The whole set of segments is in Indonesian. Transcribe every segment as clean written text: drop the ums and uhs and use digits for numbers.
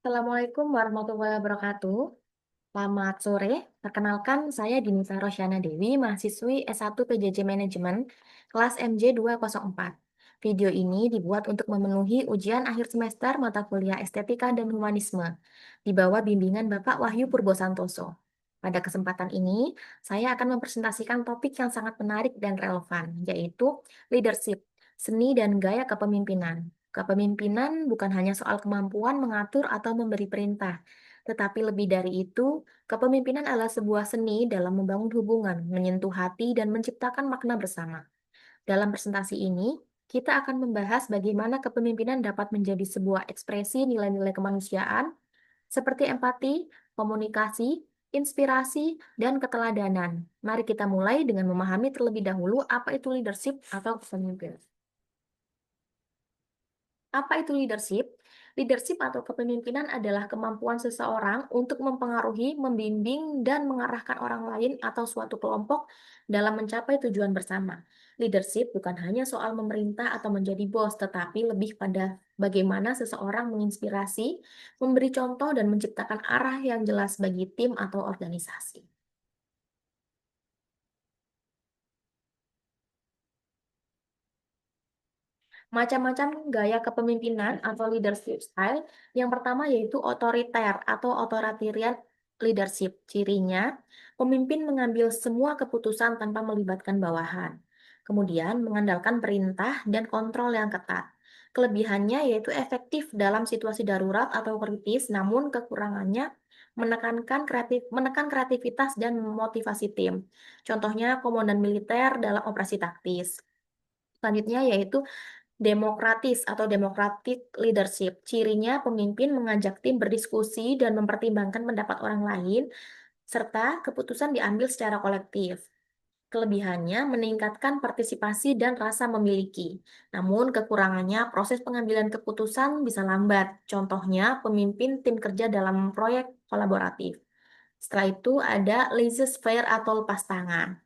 Assalamualaikum warahmatullahi wabarakatuh. Selamat sore. Perkenalkan, saya Dinita Rosyana Dewi, mahasiswi S1 PJJ Manajemen, kelas MJ 204. Video ini dibuat untuk memenuhi ujian akhir semester mata kuliah Estetika dan Humanisme, di bawah bimbingan Bapak Wahyu Purbosantoso. Pada kesempatan ini, saya akan mempresentasikan topik yang sangat menarik dan relevan, yaitu leadership, seni dan gaya kepemimpinan. Kepemimpinan bukan hanya soal kemampuan mengatur atau memberi perintah, tetapi lebih dari itu, kepemimpinan adalah sebuah seni dalam membangun hubungan, menyentuh hati, dan menciptakan makna bersama. Dalam presentasi ini, kita akan membahas bagaimana kepemimpinan dapat menjadi sebuah ekspresi nilai-nilai kemanusiaan, seperti empati, komunikasi, inspirasi, dan keteladanan. Mari kita mulai dengan memahami terlebih dahulu apa itu leadership atau kepemimpinan. Apa itu leadership? Leadership atau kepemimpinan adalah kemampuan seseorang untuk mempengaruhi, membimbing, dan mengarahkan orang lain atau suatu kelompok dalam mencapai tujuan bersama. Leadership bukan hanya soal memerintah atau menjadi bos, tetapi lebih pada bagaimana seseorang menginspirasi, memberi contoh, dan menciptakan arah yang jelas bagi tim atau organisasi. Macam-macam gaya kepemimpinan atau leadership style. Yang pertama yaitu otoriter atau authoritarian leadership. Cirinya, pemimpin mengambil semua keputusan tanpa melibatkan bawahan. Kemudian, mengandalkan perintah dan kontrol yang ketat. Kelebihannya yaitu efektif dalam situasi darurat atau kritis, namun kekurangannya menekan kreativitas dan memotivasi tim. Contohnya, komandan militer dalam operasi taktis. Selanjutnya yaitu demokratis atau democratic leadership. Cirinya pemimpin mengajak tim berdiskusi dan mempertimbangkan pendapat orang lain, serta keputusan diambil secara kolektif. Kelebihannya meningkatkan partisipasi dan rasa memiliki. Namun kekurangannya proses pengambilan keputusan bisa lambat. Contohnya pemimpin tim kerja dalam proyek kolaboratif. Setelah itu ada laissez-faire atau lepas tangan.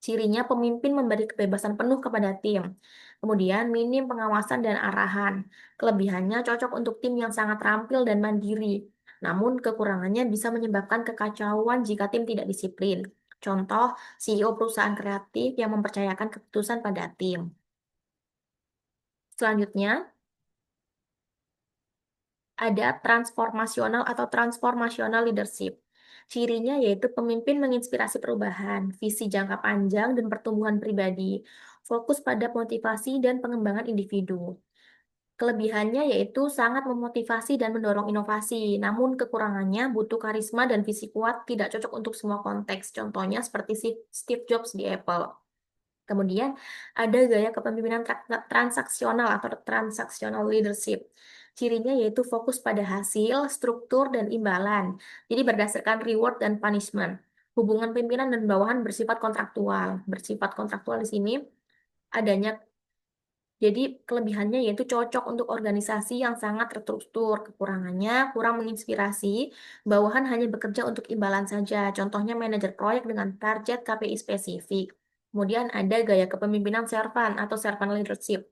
Cirinya pemimpin memberi kebebasan penuh kepada tim. Kemudian minim pengawasan dan arahan. Kelebihannya cocok untuk tim yang sangat terampil dan mandiri. Namun kekurangannya bisa menyebabkan kekacauan jika tim tidak disiplin. Contoh, CEO perusahaan kreatif yang mempercayakan keputusan pada tim. Selanjutnya, ada transformasional atau transformasional leadership. Cirinya yaitu pemimpin menginspirasi perubahan, visi jangka panjang, dan pertumbuhan pribadi, fokus pada motivasi dan pengembangan individu. Kelebihannya yaitu sangat memotivasi dan mendorong inovasi, namun kekurangannya butuh karisma dan visi kuat, tidak cocok untuk semua konteks. Contohnya seperti si Steve Jobs di Apple. Kemudian ada gaya kepemimpinan transaksional atau transaksional leadership. Cirinya yaitu fokus pada hasil, struktur, dan imbalan. Jadi berdasarkan reward dan punishment. Hubungan pimpinan dan bawahan bersifat kontraktual. Bersifat kontraktual di sini adanya, jadi kelebihannya yaitu cocok untuk organisasi yang sangat terstruktur. Kekurangannya kurang menginspirasi, bawahan hanya bekerja untuk imbalan saja. Contohnya manajer proyek dengan target KPI spesifik. Kemudian ada gaya kepemimpinan servan atau servant leadership.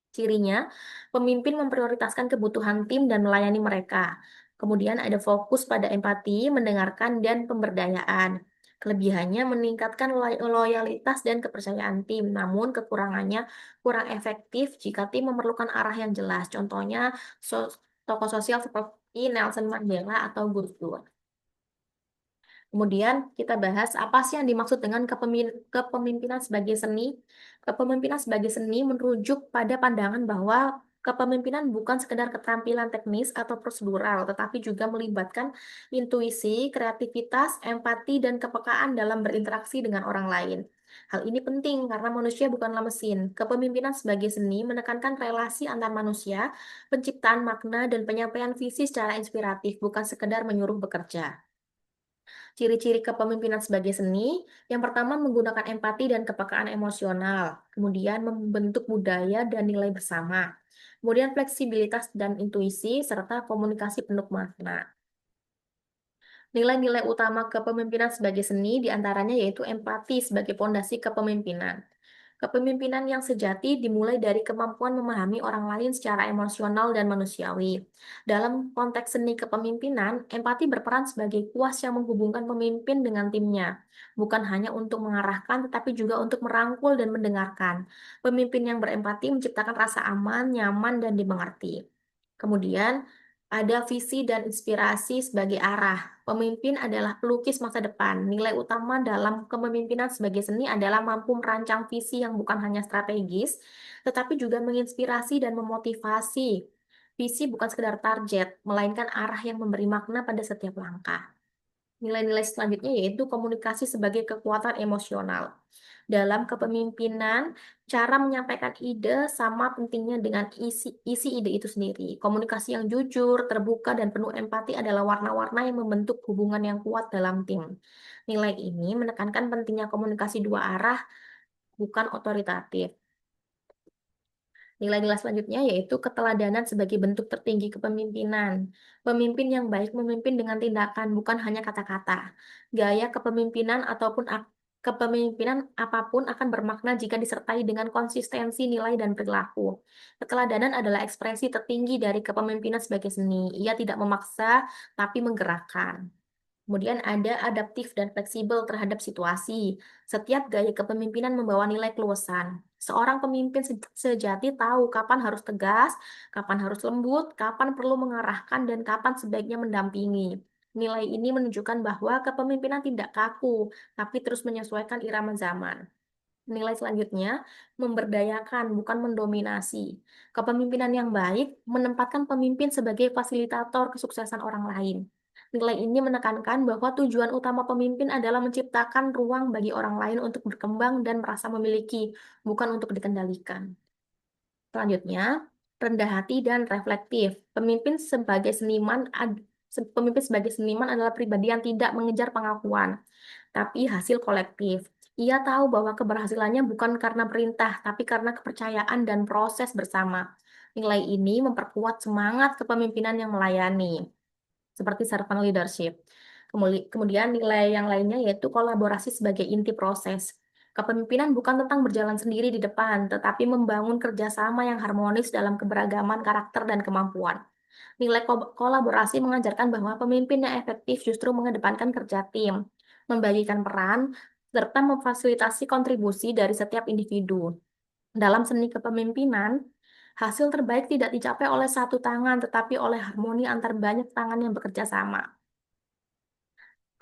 Cirinya, pemimpin memprioritaskan kebutuhan tim dan melayani mereka. Kemudian ada fokus pada empati, mendengarkan, dan pemberdayaan. Kelebihannya meningkatkan loyalitas dan kepercayaan tim, namun kekurangannya kurang efektif jika tim memerlukan arah yang jelas. Contohnya, tokoh sosial seperti Nelson Mandela atau Gus Dur. Kemudian kita bahas apa sih yang dimaksud dengan kepemimpinan sebagai seni. Kepemimpinan sebagai seni merujuk pada pandangan bahwa kepemimpinan bukan sekedar keterampilan teknis atau prosedural, tetapi juga melibatkan intuisi, kreativitas, empati, dan kepekaan dalam berinteraksi dengan orang lain. Hal ini penting karena manusia bukanlah mesin. Kepemimpinan sebagai seni menekankan relasi antar manusia, penciptaan makna, dan penyampaian visi secara inspiratif, bukan sekedar menyuruh bekerja. Ciri-ciri kepemimpinan sebagai seni, yang pertama menggunakan empati dan kepekaan emosional, kemudian membentuk budaya dan nilai bersama, kemudian fleksibilitas dan intuisi, serta komunikasi penuh makna. Nilai-nilai utama kepemimpinan sebagai seni diantaranya yaitu empati sebagai pondasi kepemimpinan. Kepemimpinan yang sejati dimulai dari kemampuan memahami orang lain secara emosional dan manusiawi. Dalam konteks seni kepemimpinan, empati berperan sebagai kuas yang menghubungkan pemimpin dengan timnya, bukan hanya untuk mengarahkan, tetapi juga untuk merangkul dan mendengarkan. Pemimpin yang berempati menciptakan rasa aman, nyaman, dan dimengerti. Kemudian, ada visi dan inspirasi sebagai arah. Pemimpin adalah pelukis masa depan. Nilai utama dalam kepemimpinan sebagai seni adalah mampu merancang visi yang bukan hanya strategis, tetapi juga menginspirasi dan memotivasi. Visi bukan sekedar target, melainkan arah yang memberi makna pada setiap langkah. Nilai-nilai selanjutnya yaitu komunikasi sebagai kekuatan emosional. Dalam kepemimpinan, cara menyampaikan ide sama pentingnya dengan isi ide itu sendiri. Komunikasi yang jujur, terbuka, dan penuh empati adalah warna-warna yang membentuk hubungan yang kuat dalam tim. Nilai ini menekankan pentingnya komunikasi dua arah, bukan otoritatif. Nilai-nilai selanjutnya yaitu keteladanan sebagai bentuk tertinggi kepemimpinan. Pemimpin yang baik memimpin dengan tindakan, bukan hanya kata-kata. Gaya kepemimpinan ataupun kepemimpinan apapun akan bermakna jika disertai dengan konsistensi nilai dan perilaku. Keteladanan adalah ekspresi tertinggi dari kepemimpinan sebagai seni. Ia tidak memaksa, tapi menggerakkan. Kemudian ada adaptif dan fleksibel terhadap situasi. Setiap gaya kepemimpinan membawa nilai keluasan. Seorang pemimpin sejati tahu kapan harus tegas, kapan harus lembut, kapan perlu mengarahkan, dan kapan sebaiknya mendampingi. Nilai ini menunjukkan bahwa kepemimpinan tidak kaku, tapi terus menyesuaikan irama zaman. Nilai selanjutnya, memberdayakan, bukan mendominasi. Kepemimpinan yang baik menempatkan pemimpin sebagai fasilitator kesuksesan orang lain. Nilai ini menekankan bahwa tujuan utama pemimpin adalah menciptakan ruang bagi orang lain untuk berkembang dan merasa memiliki, bukan untuk dikendalikan. Selanjutnya, rendah hati dan reflektif. Pemimpin sebagai seniman adalah pribadi yang tidak mengejar pengakuan, tapi hasil kolektif. Ia tahu bahwa keberhasilannya bukan karena perintah, tapi karena kepercayaan dan proses bersama. Nilai ini memperkuat semangat kepemimpinan yang melayani, seperti servant leadership. Kemudian nilai yang lainnya yaitu kolaborasi sebagai inti proses. Kepemimpinan bukan tentang berjalan sendiri di depan, tetapi membangun kerjasama yang harmonis dalam keberagaman karakter dan kemampuan. Nilai kolaborasi mengajarkan bahwa pemimpin yang efektif justru mengedepankan kerja tim, membagikan peran, serta memfasilitasi kontribusi dari setiap individu. Dalam seni kepemimpinan, hasil terbaik tidak dicapai oleh satu tangan, tetapi oleh harmoni antar banyak tangan yang bekerja sama.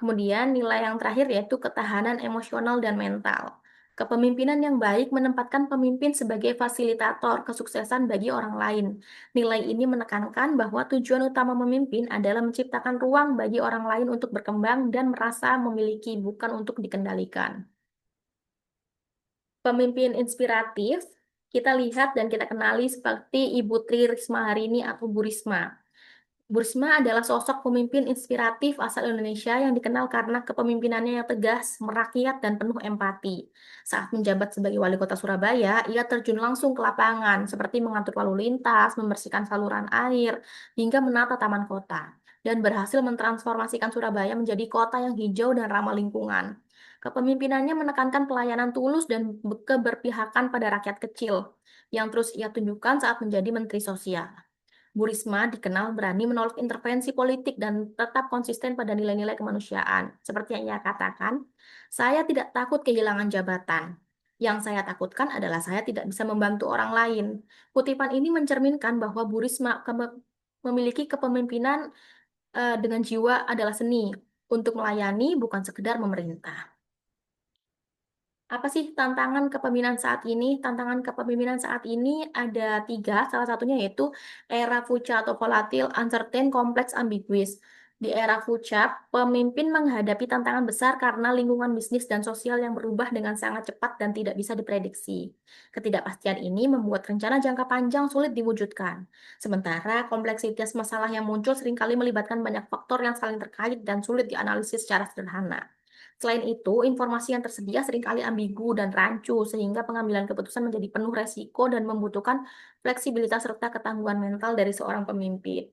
Kemudian nilai yang terakhir yaitu ketahanan emosional dan mental. Kepemimpinan yang baik menempatkan pemimpin sebagai fasilitator kesuksesan bagi orang lain. Nilai ini menekankan bahwa tujuan utama memimpin adalah menciptakan ruang bagi orang lain untuk berkembang dan merasa memiliki, bukan untuk dikendalikan. Pemimpin inspiratif, kita lihat dan kita kenali seperti Ibu Tri Risma hari ini atau Bu Risma. Bu Risma adalah sosok pemimpin inspiratif asal Indonesia yang dikenal karena kepemimpinannya yang tegas, merakyat, dan penuh empati. Saat menjabat sebagai wali kota Surabaya, ia terjun langsung ke lapangan, seperti mengatur lalu lintas, membersihkan saluran air, hingga menata taman kota, dan berhasil mentransformasikan Surabaya menjadi kota yang hijau dan ramah lingkungan. Kepemimpinannya menekankan pelayanan tulus dan keberpihakan pada rakyat kecil, yang terus ia tunjukkan saat menjadi Menteri Sosial. Bu Risma dikenal berani menolak intervensi politik dan tetap konsisten pada nilai-nilai kemanusiaan. Seperti yang ia katakan, saya tidak takut kehilangan jabatan. Yang saya takutkan adalah saya tidak bisa membantu orang lain. Kutipan ini mencerminkan bahwa Bu Risma memiliki kepemimpinan dengan jiwa adalah seni untuk melayani, bukan sekedar memerintah. Apa sih tantangan kepemimpinan saat ini? Tantangan kepemimpinan saat ini ada tiga, salah satunya yaitu era fuca atau volatil, uncertain, kompleks, ambiguous. Di era fuca, pemimpin menghadapi tantangan besar karena lingkungan bisnis dan sosial yang berubah dengan sangat cepat dan tidak bisa diprediksi. Ketidakpastian ini membuat rencana jangka panjang sulit diwujudkan. Sementara kompleksitas masalah yang muncul seringkali melibatkan banyak faktor yang saling terkait dan sulit dianalisis secara sederhana. Selain itu, informasi yang tersedia seringkali ambigu dan rancu, sehingga pengambilan keputusan menjadi penuh resiko dan membutuhkan fleksibilitas serta ketangguhan mental dari seorang pemimpin.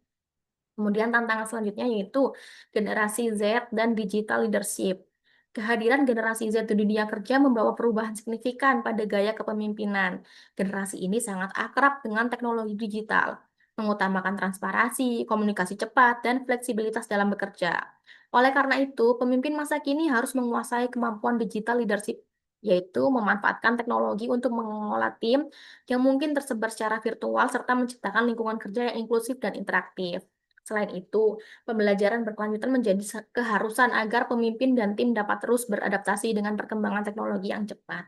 Kemudian tantangan selanjutnya yaitu generasi Z dan digital leadership. Kehadiran generasi Z di dunia kerja membawa perubahan signifikan pada gaya kepemimpinan. Generasi ini sangat akrab dengan teknologi digital, mengutamakan transparansi, komunikasi cepat, dan fleksibilitas dalam bekerja. Oleh karena itu, pemimpin masa kini harus menguasai kemampuan digital leadership, yaitu memanfaatkan teknologi untuk mengelola tim yang mungkin tersebar secara virtual serta menciptakan lingkungan kerja yang inklusif dan interaktif. Selain itu, pembelajaran berkelanjutan menjadi keharusan agar pemimpin dan tim dapat terus beradaptasi dengan perkembangan teknologi yang cepat.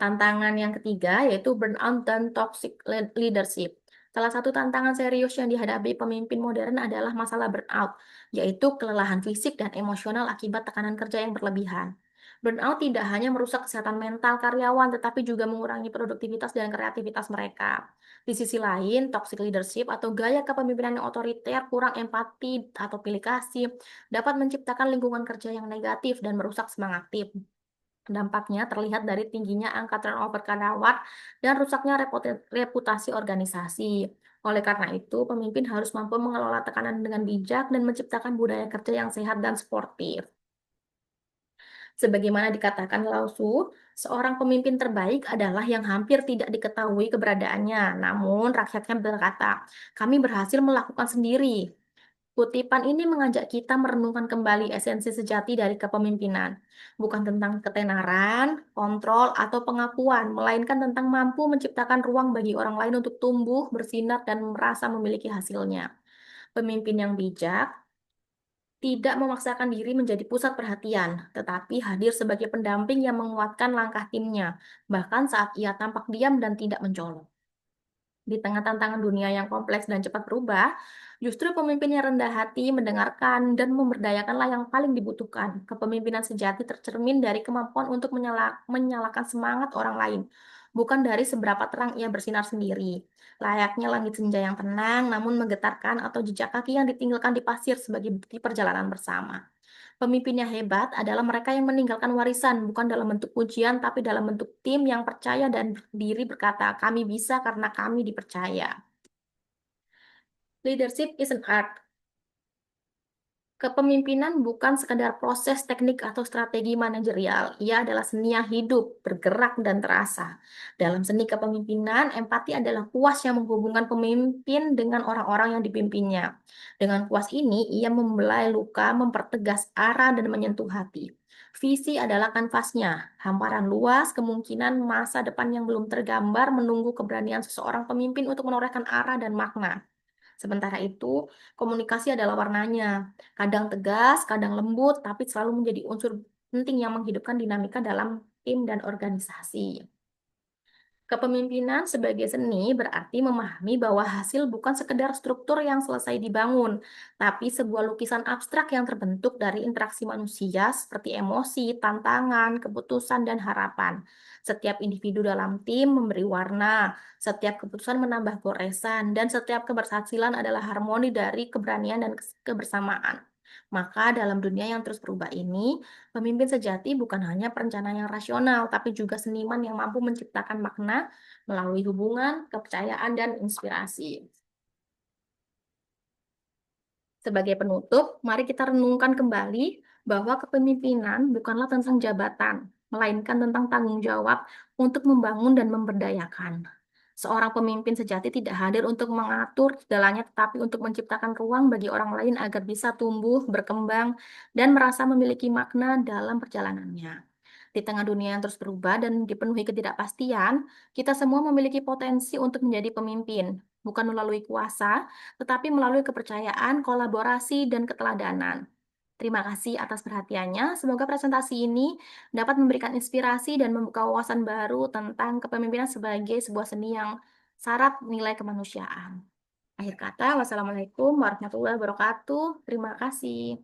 Tantangan yang ketiga yaitu burnout dan toxic leadership. Salah satu tantangan serius yang dihadapi pemimpin modern adalah masalah burnout, yaitu kelelahan fisik dan emosional akibat tekanan kerja yang berlebihan. Burnout tidak hanya merusak kesehatan mental karyawan, tetapi juga mengurangi produktivitas dan kreativitas mereka. Di sisi lain, toxic leadership atau gaya kepemimpinan yang otoriter, kurang empati, atau pilih kasih dapat menciptakan lingkungan kerja yang negatif dan merusak semangat tim. Dampaknya terlihat dari tingginya angka turnover karyawan dan rusaknya reputasi organisasi. Oleh karena itu, pemimpin harus mampu mengelola tekanan dengan bijak dan menciptakan budaya kerja yang sehat dan sportif. Sebagaimana dikatakan Lao Tzu, seorang pemimpin terbaik adalah yang hampir tidak diketahui keberadaannya, namun rakyatnya berkata, "Kami berhasil melakukan sendiri." Kutipan ini mengajak kita merenungkan kembali esensi sejati dari kepemimpinan, bukan tentang ketenaran, kontrol, atau pengakuan, melainkan tentang mampu menciptakan ruang bagi orang lain untuk tumbuh, bersinar, dan merasa memiliki hasilnya. Pemimpin yang bijak tidak memaksakan diri menjadi pusat perhatian, tetapi hadir sebagai pendamping yang menguatkan langkah timnya, bahkan saat ia tampak diam dan tidak mencolok. Di tengah tantangan dunia yang kompleks dan cepat berubah, justru pemimpin yang rendah hati, mendengarkan, dan memberdayakanlah yang paling dibutuhkan. Kepemimpinan sejati tercermin dari kemampuan untuk menyalakan semangat orang lain, bukan dari seberapa terang ia bersinar sendiri. Layaknya langit senja yang tenang, namun menggetarkan, atau jejak kaki yang ditinggalkan di pasir sebagai bukti perjalanan bersama. Pemimpin yang hebat adalah mereka yang meninggalkan warisan, bukan dalam bentuk pujian, tapi dalam bentuk tim yang percaya dan berdiri berkata, "Kami bisa karena kami dipercaya." Leadership is an art. Kepemimpinan bukan sekadar proses teknik atau strategi manajerial. Ia adalah seni yang hidup, bergerak, dan terasa. Dalam seni kepemimpinan, empati adalah kuas yang menghubungkan pemimpin dengan orang-orang yang dipimpinnya. Dengan kuas ini, ia membelai luka, mempertegas arah, dan menyentuh hati. Visi adalah kanvasnya, hamparan luas, kemungkinan masa depan yang belum tergambar menunggu keberanian seseorang pemimpin untuk menorehkan arah dan makna. Sementara itu, komunikasi adalah warnanya. Kadang tegas, kadang lembut, tapi selalu menjadi unsur penting yang menghidupkan dinamika dalam tim dan organisasi. Kepemimpinan sebagai seni berarti memahami bahwa hasil bukan sekedar struktur yang selesai dibangun, tapi sebuah lukisan abstrak yang terbentuk dari interaksi manusia seperti emosi, tantangan, keputusan, dan harapan. Setiap individu dalam tim memberi warna, setiap keputusan menambah goresan, dan setiap keberhasilan adalah harmoni dari keberanian dan kebersamaan. Maka dalam dunia yang terus berubah ini, pemimpin sejati bukan hanya perencana yang rasional, tapi juga seniman yang mampu menciptakan makna melalui hubungan, kepercayaan, dan inspirasi. Sebagai penutup, mari kita renungkan kembali bahwa kepemimpinan bukanlah tentang jabatan, melainkan tentang tanggung jawab untuk membangun dan memberdayakan. Seorang pemimpin sejati tidak hadir untuk mengatur segalanya, tetapi untuk menciptakan ruang bagi orang lain agar bisa tumbuh, berkembang, dan merasa memiliki makna dalam perjalanannya. Di tengah dunia yang terus berubah dan dipenuhi ketidakpastian, kita semua memiliki potensi untuk menjadi pemimpin, bukan melalui kuasa, tetapi melalui kepercayaan, kolaborasi, dan keteladanan. Terima kasih atas perhatiannya. Semoga presentasi ini dapat memberikan inspirasi dan membuka wawasan baru tentang kepemimpinan sebagai sebuah seni yang syarat nilai kemanusiaan. Akhir kata, wassalamualaikum warahmatullahi wabarakatuh. Terima kasih.